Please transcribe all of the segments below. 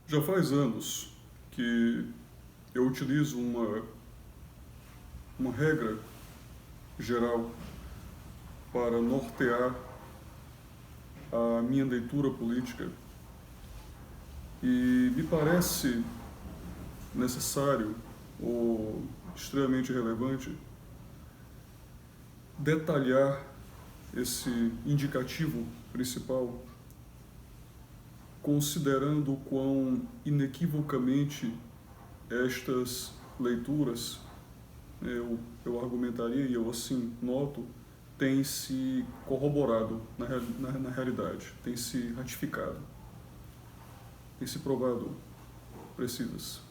Já faz anos que eu utilizo uma regra geral para nortear a minha leitura política e me parece necessário ou extremamente relevante detalhar esse indicativo principal, considerando o quão inequivocamente estas leituras, eu argumentaria e eu assim noto, têm se corroborado na realidade, têm se ratificado, têm se provado precisas.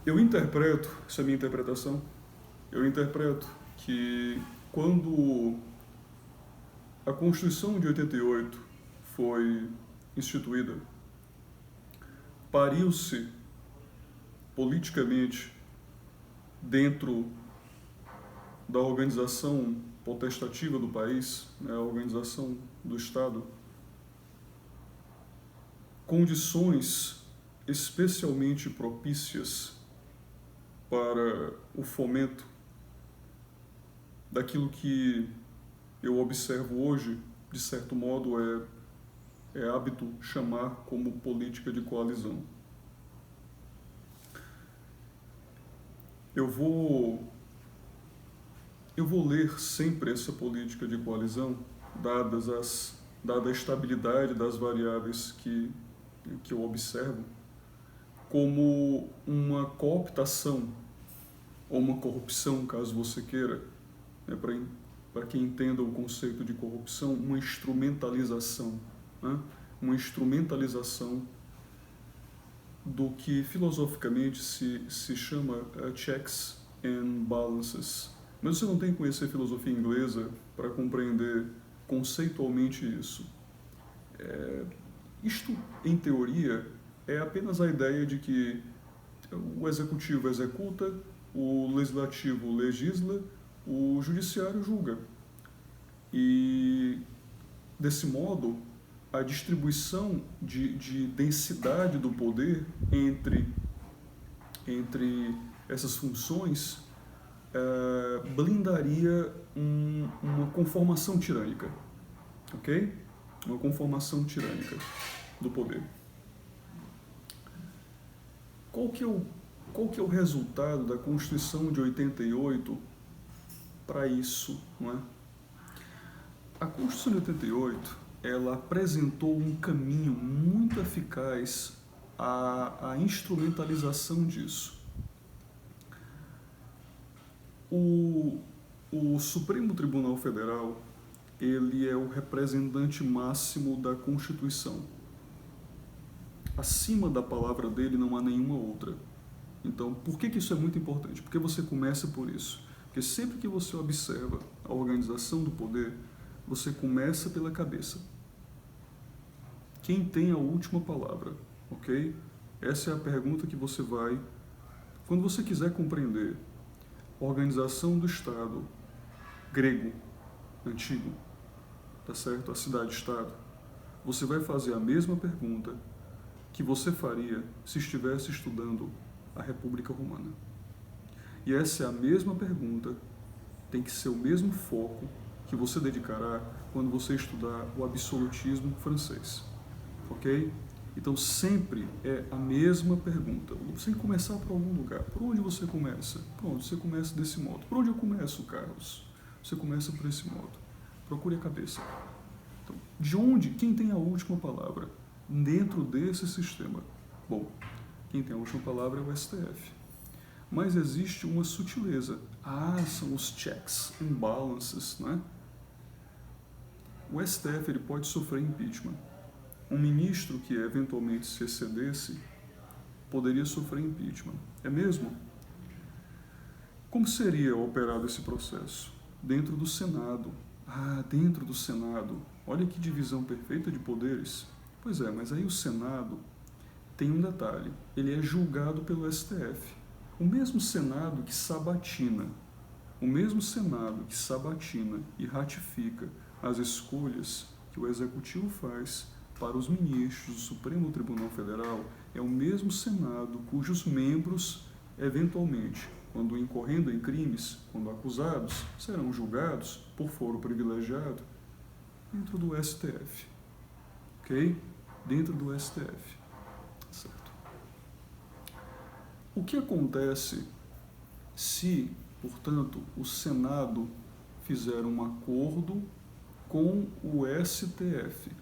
Eu interpreto, essa é a minha interpretação, eu interpreto que quando a Constituição de 88 foi instituída, pariu-se politicamente dentro da organização potestativa do país, né, a organização do Estado, condições especialmente propícias para o fomento daquilo que eu observo hoje, de certo modo, é hábito chamar como política de coalizão. Eu vou ler sempre essa política de coalizão, dada a estabilidade das variáveis que eu observo, como uma cooptação, ou uma corrupção, caso você queira, né, para quem entenda o conceito de corrupção, uma instrumentalização, né, uma instrumentalização do que filosoficamente se chama checks and balances. Mas você não tem que conhecer filosofia inglesa para compreender conceitualmente isso. Isto, em teoria, é apenas a ideia de que o executivo executa, o legislativo legisla, o judiciário julga. E, desse modo, a distribuição de densidade do poder entre essas funções blindaria uma conformação tirânica, ok? Uma conformação tirânica do poder. Qual que é o resultado da Constituição de 88 para isso, não é? A Constituição de 88, ela apresentou um caminho muito eficaz à instrumentalização disso. O Supremo Tribunal Federal, ele é o representante máximo da Constituição. Acima da palavra dele não há nenhuma outra. Então, por que isso é muito importante? Porque você começa por isso. Porque sempre que você observa a organização do poder, você começa pela cabeça. Quem tem a última palavra, ok? Essa é a pergunta que você vai... Quando você quiser compreender a organização do Estado grego, antigo, tá certo? A cidade-estado, você vai fazer a mesma pergunta que você faria se estivesse estudando a República Romana. E essa é a mesma pergunta, tem que ser o mesmo foco que você dedicará quando você estudar o absolutismo francês, ok? Então sempre é a mesma pergunta. Você tem que começar por algum lugar. Por onde você começa? Pronto, você começa desse modo. Por onde eu começo, Carlos? Você começa por esse modo. Procure a cabeça. Então, de onde? Quem tem a última palavra dentro desse sistema? Bom, quem tem a última palavra é o STF. Mas existe uma sutileza. São os checks and balances, né? O STF ele pode sofrer impeachment. Um ministro que eventualmente se excedesse poderia sofrer impeachment. É mesmo? Como seria operado esse processo? Dentro do Senado. Dentro do Senado. Olha que divisão perfeita de poderes. Pois é, mas aí o Senado tem um detalhe. Ele é julgado pelo STF. O mesmo Senado que sabatina e ratifica as escolhas que o Executivo faz, para os ministros do Supremo Tribunal Federal é o mesmo Senado cujos membros, eventualmente, quando incorrendo em crimes, quando acusados, serão julgados por foro privilegiado dentro do STF. Ok? Dentro do STF. Certo. O que acontece se, portanto, o Senado fizer um acordo com o STF?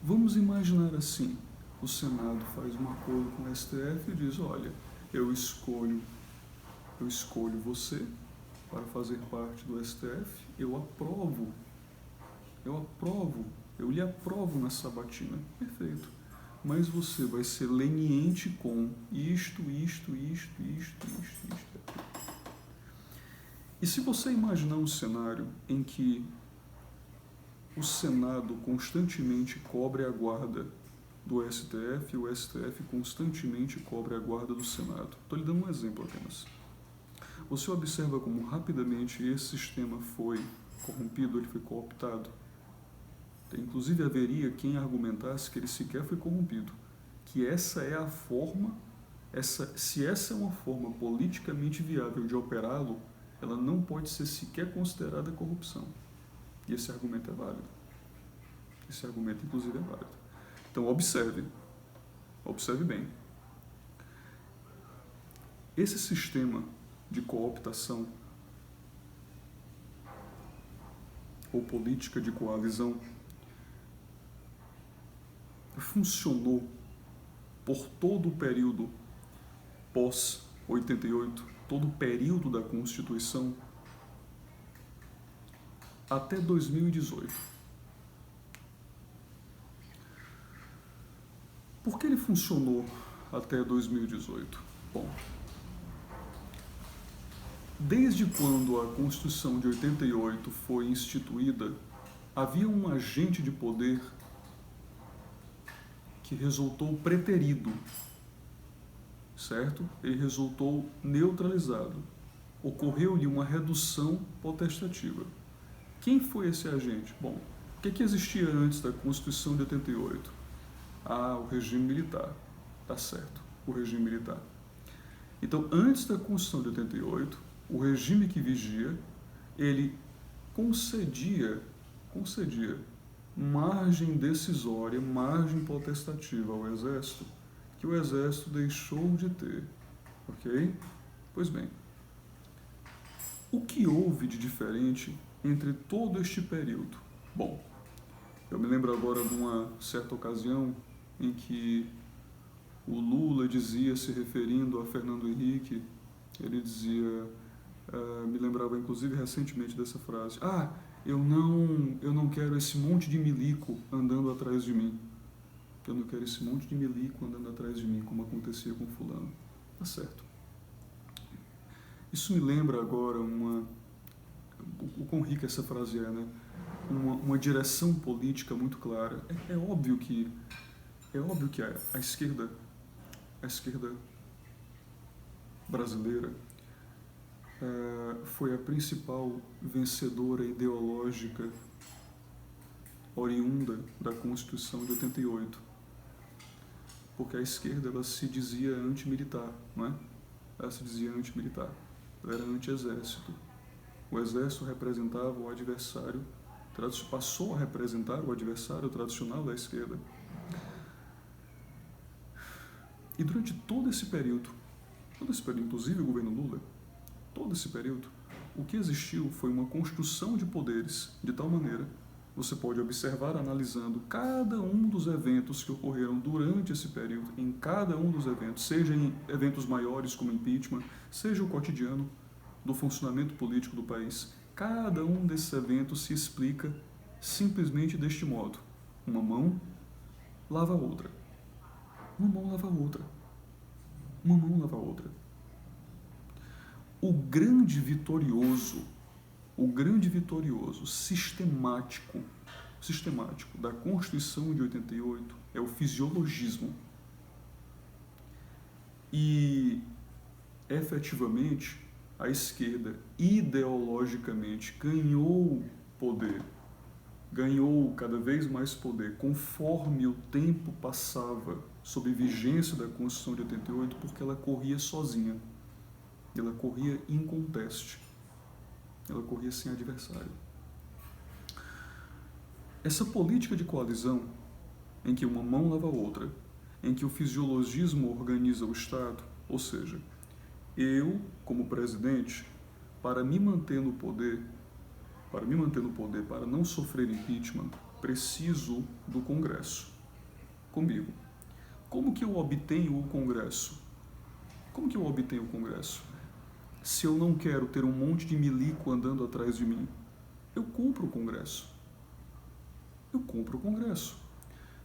Vamos imaginar assim, o Senado faz um acordo com o STF e diz, olha, eu escolho você para fazer parte do STF, eu lhe aprovo na sabatina, perfeito, mas você vai ser leniente com isto. E se você imaginar um cenário em que o Senado constantemente cobre a guarda do STF e o STF constantemente cobre a guarda do Senado. Estou lhe dando um exemplo apenas. Você observa como rapidamente esse sistema foi corrompido, ele foi cooptado. Inclusive haveria quem argumentasse que ele sequer foi corrompido, que essa é a forma, se essa é uma forma politicamente viável de operá-lo, ela não pode ser sequer considerada corrupção. E esse argumento é válido. Esse argumento, inclusive, é válido. Então, observe bem. Esse sistema de cooptação ou política de coalizão funcionou por todo o período pós-88, todo o período da Constituição, até 2018. Por que ele funcionou até 2018? Bom, desde quando a Constituição de 88 foi instituída, havia um agente de poder que resultou preterido, certo? Ele resultou neutralizado. Ocorreu-lhe uma redução potestativa. Quem foi esse agente? Bom, o que existia antes da Constituição de 88? O regime militar. Tá certo, o regime militar. Então, antes da Constituição de 88, o regime que vigia, ele concedia margem decisória, margem potestativa ao Exército, que o Exército deixou de ter. Ok? Pois bem, o que houve de diferente entre todo este período? Bom, eu me lembro agora de uma certa ocasião em que o Lula dizia, se referindo a Fernando Henrique, ele dizia, me lembrava inclusive recentemente dessa frase, eu não quero esse monte de milico andando atrás de mim. Eu não quero esse monte de milico andando atrás de mim, como acontecia com fulano. Tá certo. Isso me lembra agora o quão rica essa frase é, né? Uma direção política muito clara. É óbvio que a esquerda brasileira foi a principal vencedora ideológica oriunda da Constituição de 88. Porque a esquerda, ela se dizia antimilitar, não é? Ela se dizia antimilitar, ela era anti-exército. O exército representava o adversário, passou a representar o adversário tradicional da esquerda. E durante todo esse período, inclusive o governo Lula, todo esse período, o que existiu foi uma construção de poderes de tal maneira, você pode observar analisando cada um dos eventos que ocorreram durante esse período, em cada um dos eventos, seja em eventos maiores como impeachment, seja o cotidiano do funcionamento político do país, cada um desses eventos se explica simplesmente deste modo: uma mão lava a outra, uma mão lava a outra, uma mão lava a outra. O grande vitorioso sistemático da Constituição de 88 é o fisiologismo. E, efetivamente, a esquerda ideologicamente ganhou poder ganhou cada vez mais poder conforme o tempo passava sob vigência da Constituição de 88, porque ela corria sozinha, ela corria inconteste, ela corria sem adversário. Essa política de coalizão, em que uma mão lava a outra, em que o fisiologismo organiza o Estado, ou seja, eu, como presidente, para me manter no poder, para não sofrer impeachment, preciso do Congresso comigo. Como que eu obtenho o Congresso? Como que eu obtenho o Congresso? Se eu não quero ter um monte de milico andando atrás de mim, eu compro o Congresso. Eu compro o Congresso.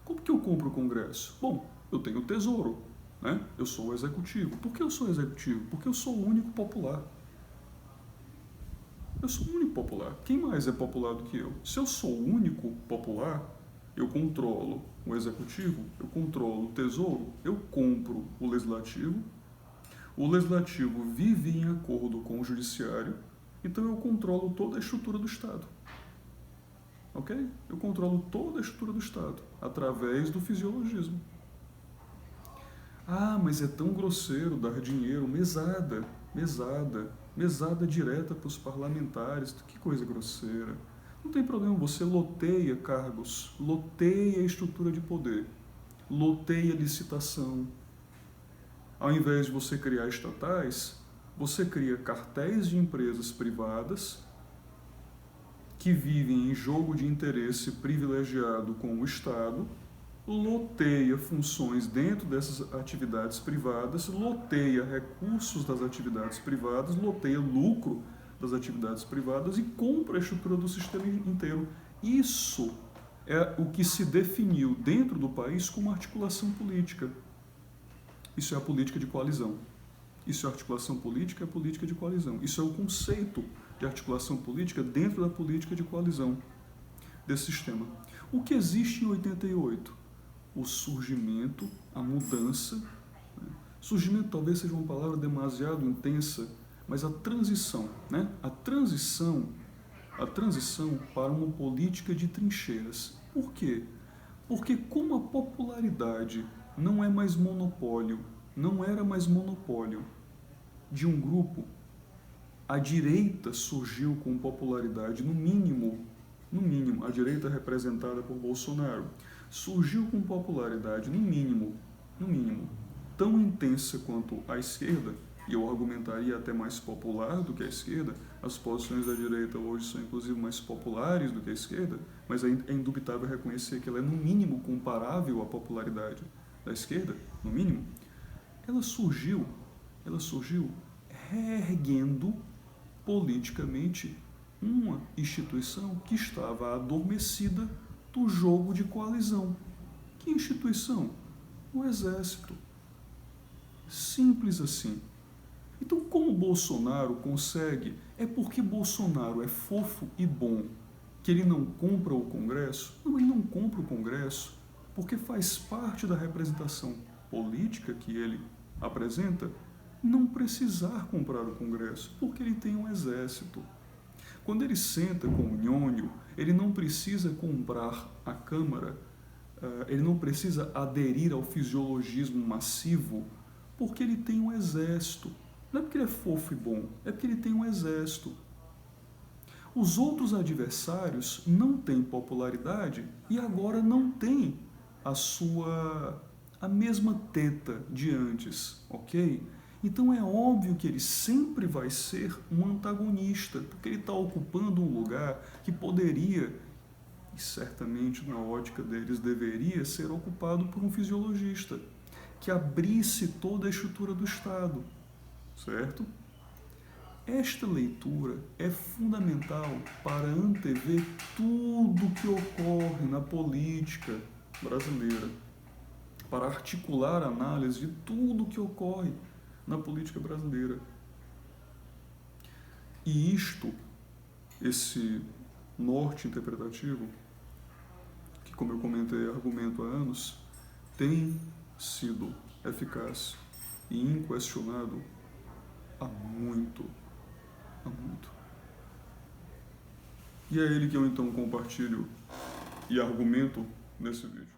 Como que eu compro o Congresso? Bom, eu tenho o Tesouro, né? Eu sou o executivo. Por que eu sou executivo? Porque eu sou o único popular. Eu sou o único popular. Quem mais é popular do que eu? Se eu sou o único popular, eu controlo o executivo, eu controlo o Tesouro, eu compro o legislativo vive em acordo com o judiciário, então eu controlo toda a estrutura do Estado. Ok? Eu controlo toda a estrutura do Estado, através do fisiologismo. Ah, mas é tão grosseiro dar dinheiro, mesada direta para os parlamentares, que coisa grosseira. Não tem problema, você loteia cargos, loteia a estrutura de poder, loteia licitação. Ao invés de você criar estatais, você cria cartéis de empresas privadas que vivem em jogo de interesse privilegiado com o Estado, loteia funções dentro dessas atividades privadas, loteia recursos das atividades privadas, loteia lucro das atividades privadas e compra a estrutura do sistema inteiro. Isso é o que se definiu dentro do país como articulação política. Isso é a política de coalizão. Isso é articulação política, é política de coalizão. Isso é o conceito de articulação política dentro da política de coalizão desse sistema. O que existe em 88? O surgimento, a mudança. Né? Surgimento talvez seja uma palavra demasiado intensa, mas a transição, né? A transição para uma política de trincheiras. Por quê? Porque como a popularidade não é mais monopólio, não era mais monopólio de um grupo, a direita surgiu com popularidade, no mínimo, a direita representada por Bolsonaro, surgiu com popularidade, no mínimo, tão intensa quanto a esquerda, e eu argumentaria até mais popular do que a esquerda. As posições da direita hoje são inclusive mais populares do que a esquerda, mas é indubitável reconhecer que ela é no mínimo comparável à popularidade da esquerda, no mínimo. Ela surgiu reerguendo politicamente uma instituição que estava adormecida do jogo de coalizão. Que instituição? O Exército. Simples assim. Então, como Bolsonaro consegue? É porque Bolsonaro é fofo e bom que ele não compra o Congresso? Não, ele não compra o Congresso porque faz parte da representação política que ele apresenta não precisar comprar o Congresso, porque ele tem um exército. Quando ele senta com o nhonho, ele não precisa comprar a Câmara, ele não precisa aderir ao fisiologismo massivo, porque ele tem um exército. Não é porque ele é fofo e bom, é porque ele tem um exército. Os outros adversários não têm popularidade e agora não têm a mesma teta de antes, ok? Então é óbvio que ele sempre vai ser um antagonista, porque ele está ocupando um lugar que poderia, e certamente na ótica deles deveria, ser ocupado por um fisiologista, que abrisse toda a estrutura do Estado, certo? Esta leitura é fundamental para antever tudo que ocorre na política brasileira, para articular a análise de tudo que ocorre na política brasileira. E esse norte interpretativo, que como eu comentei, argumento há anos, tem sido eficaz e inquestionado há muito. E é ele que eu então compartilho e argumento nesse vídeo.